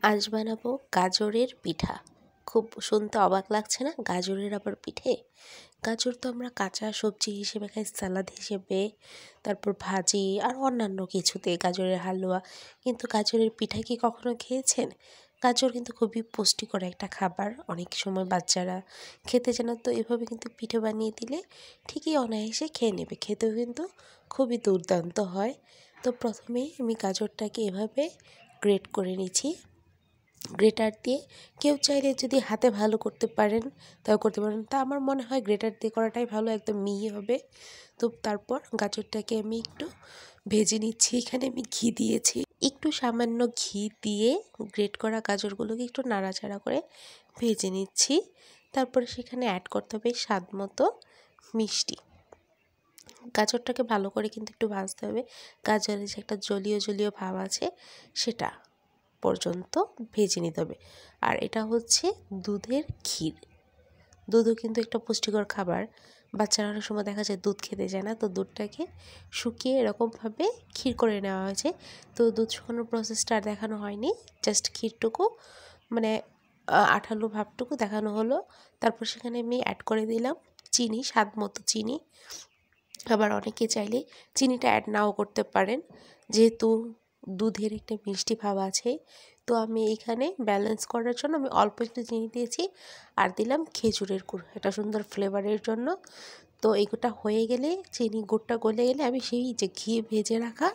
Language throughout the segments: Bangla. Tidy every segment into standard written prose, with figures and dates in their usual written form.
আজ বানাবো গাজরের পিঠা। খুব শুনতে অবাক লাগছে না? গাজরের আবার পিঠে। গাজর তো আমরা কাঁচা সবজি হিসেবে খাই, সালাদ হিসেবে, তারপর ভাজি আর অন্যান্য কিছুতে, গাজরের হালুয়া। কিন্তু গাজরের পিঠা কি কখনো খেয়েছেন? গাজর কিন্তু খুবই পুষ্টিকর একটা খাবার। অনেক সময় বাচ্চারা খেতে চায় না, তো এভাবে কিন্তু পিঠে বানিয়ে দিলে ঠিকই অনায়াসে খেয়ে নেবে। খেতেও কিন্তু খুবই দুর্দান্ত হয়। তো প্রথমেই আমি গাজরটাকে এভাবে গ্রেট করে নিচ্ছি গ্রেটার দিয়ে। কেউ চাইলে যদি হাতে ভালো করতে পারেন তাও করতে পারেন, তা আমার মনে হয় গ্রেটার দিয়ে করাটাই ভালো, একদম মিহি হবে। তো তারপর গাজরটাকে আমি একটু ভেজে নিচ্ছি। এখানে আমি ঘি দিয়েছি, একটু সামান্য ঘি দিয়ে গ্রেট করা গাজরগুলোকে একটু নাড়াচাড়া করে ভেজে নিচ্ছি। তারপরে সেখানে অ্যাড করতে হবে স্বাদ মতো মিষ্টি। গাজরটাকে ভালো করে কিন্তু একটু ভাজতে হবে। গাজরের যে একটা জলীয় জলীয় ভাব আছে সেটা পর্যন্ত ভেজে নিতে হবে। আর এটা হচ্ছে দুধের ক্ষীর। দুধও কিন্তু একটা পুষ্টিকর খাবার। বাচ্চারা অনেক সময় দেখা যায় দুধ খেতে চায় না, তো দুধটাকে শুকিয়ে এরকমভাবে ক্ষীর করে নেওয়া হয়েছে। তো দুধ শুকানোর প্রসেসটা আর দেখানো হয়নি, জাস্ট ক্ষীরটুকু মানে আঠালো ভাবটুকু দেখানো হলো। তারপর সেখানে আমি অ্যাড করে দিলাম চিনি, স্বাদ মতো চিনি। আবার অনেকে চাইলে চিনিটা অ্যাড নাও করতে পারেন, যেহেতু দুধের একটা মিষ্টি ভাব আছে। তো আমি এখানে ব্যালেন্স করার জন্য আমি অল্প একটু চিনি দিয়েছি আর দিলাম খেজুরের গুড়, এটা সুন্দর ফ্লেভারের জন্য। তো এগুলো হয়ে গেলে, চিনি গুড়টা গলে গেলে, আমি সেই যে ঘি ভেজে রাখা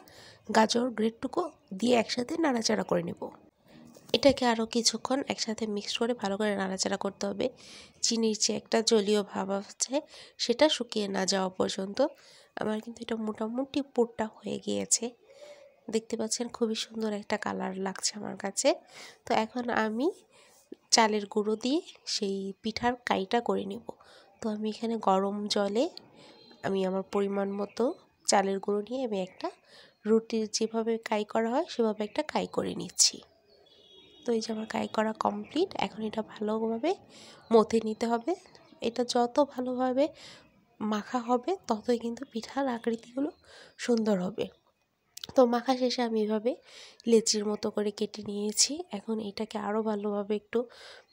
গাজর গ্রেটটুকু দিয়ে একসাথে নাড়াচাড়া করে নেব। এটাকে আরও কিছুক্ষণ একসাথে মিক্স করে ভালো করে নাড়াচাড়া করতে হবে। চিনির যে একটা জলীয় ভাব আছে সেটা শুকিয়ে না যাওয়া পর্যন্ত। আমার কিন্তু এটা মোটামুটি পুরটা হয়ে গিয়েছে, দেখতে পাচ্ছেন খুবই সুন্দর একটা কালার লাগছে আমার কাছে। তো এখন আমি চালের গুঁড়ো দিয়ে সেই পিঠার কাইটা করে নেব। তো আমি এখানে গরম জলে আমি আমার পরিমাণ মতো চালের গুঁড়ো নিয়ে আমি একটা রুটির যেভাবে কাই করা হয় সেভাবে একটা কাই করে নিচ্ছি। তো এই যে আমার কাই করা কমপ্লিট। এখন এটা ভালোভাবে মথে নিতে হবে। এটা যত ভালোভাবে মাখা হবে ততই কিন্তু পিঠার আকৃতিগুলো সুন্দর হবে। তো মাখা শেষে আমি এভাবে লেচির মতো করে কেটে নিয়েছি। এখন এটাকে আরও ভালোভাবে একটু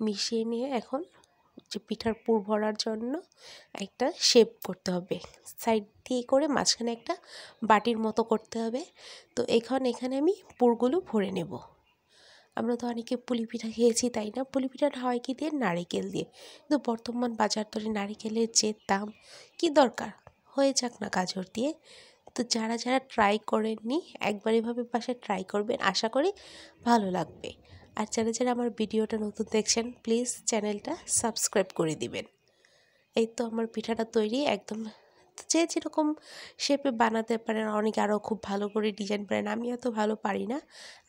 মিশিয়ে নিয়ে এখন যে পিঠার পুর ভরার জন্য একটা শেপ করতে হবে, সাইড দিয়ে করে মাঝখানে একটা বাটির মতো করতে হবে। তো এখানে আমি পুরগুলো ভরে নেব। আমরা তো অনেকে পুলি পিঠা খেয়েছি, তাই না? পুলি পিঠাটা হয় কি দিয়ে? নারিকেল দিয়ে। কিন্তু বর্তমান বাজার দরে নারিকেলের যে দাম, কি দরকার? হয়ে যাক না গাজর দিয়ে। তো যারা ট্রাই করেননি একবার এভাবে বাসায় ট্রাই করবেন, আশা করি ভালো লাগবে। আর যারা আমার ভিডিওটা নতুন দেখছেন প্লিজ চ্যানেলটা সাবস্ক্রাইব করে দিবেন। এই তো আমার পিঠাটা তৈরি একদম। যে যেরকম শেপে বানাতে পারেন, অনেকে আরও খুব ভালো করে ডিজাইন পারেন, আমি এত ভালো পারি না।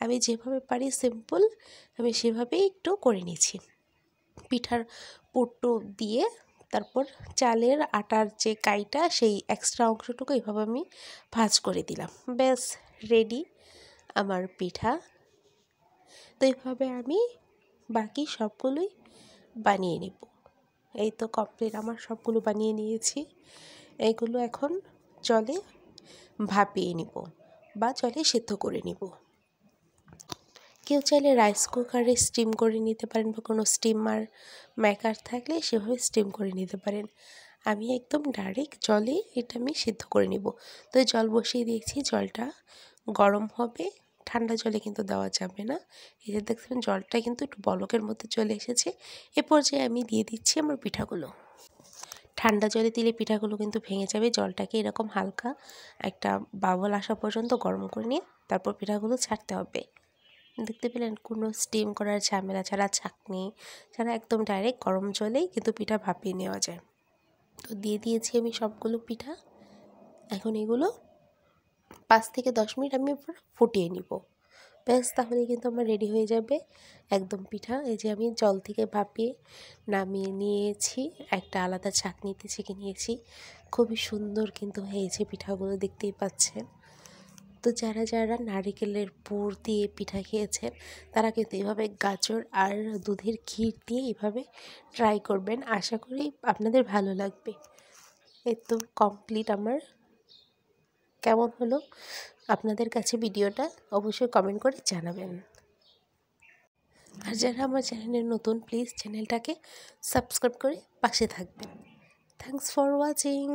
আমি যেভাবে পারি সিম্পল আমি সেভাবেই একটু করে নিয়েছি। পিঠার পুরটো দিয়ে তারপর চালের আটার যে কাইটা সেই এক্সট্রা অংশটুকু এভাবে আমি ভাঁজ করে দিলাম। ব্যাস রেডি আমার পিঠা। তো এইভাবে আমি বাকি সবগুলোই বানিয়ে নেব। এই তো কমপ্লিট, আমার সবগুলো বানিয়ে নিয়েছি। এইগুলো এখন জলে ভাপিয়ে নিব বা জলে সেদ্ধ করে নিব। কেউ চাইলে রাইস কুকারে স্টিম করে নিতে পারেন বা কোনো স্টিমার মেকার থাকলে সেভাবে স্টিম করে নিতে পারেন। আমি একদম ডাইরেক্ট জলে এটা আমি সিদ্ধ করে নিব। তো জল বসিয়ে দিয়েছি, জলটা গরম হবে, ঠান্ডা জলে কিন্তু দেওয়া যাবে না। এই যে দেখছেন জলটা কিন্তু একটু বলকের মধ্যে চলে এসেছে। এ পর্যায়ে আমি দিয়ে দিচ্ছি আমার পিঠাগুলো। ঠান্ডা জলে দিলে পিঠাগুলো কিন্তু ভেঙে যাবে। জলটাকে এরকম হালকা একটা বাবল আসা পর্যন্ত গরম করে নিয়ে তারপর পিঠাগুলো ছাড়তে হবে। দেখতে পেলেন, কোনো স্টিম করার ঝামেলা ছাড়া, ছাঁকনি ছাড়া একদম ডাইরেক্ট গরম জলেই কিন্তু পিঠা ভাপিয়ে নেওয়া যায়। তো দিয়ে দিয়েছি আমি সবগুলো পিঠা। এখন এগুলো 5 থেকে 10 মিনিট আমি ফুটিয়ে নিব। ব্যাস, তাহলে কিন্তু আমার রেডি হয়ে যাবে একদম পিঠা। এই যে আমি জল থেকে ভাপিয়ে নামিয়ে নিয়েছি, একটা আলাদা ছাঁকনিতে ছেঁকে নিয়েছি। খুবই সুন্দর কিন্তু হয়েছে পিঠাগুলো, দেখতেই পাচ্ছেন। তো যারা নারিকেলের পুর দিয়ে পিঠা খেয়েছেন তারা কিন্তু এভাবে গাজর আর দুধের ক্ষীর দিয়ে এভাবে ট্রাই করবেন, আশা করি আপনাদের ভালো লাগবে। এই তো কমপ্লিট আমার। কেমন হলো আপনাদের কাছে ভিডিওটা অবশ্যই কমেন্ট করে জানাবেন। আর যারা আমার চ্যানেলে নতুন, প্লিজ চ্যানেলটাকে সাবস্ক্রাইব করে পাশে থাকবেন। Thanks for watching.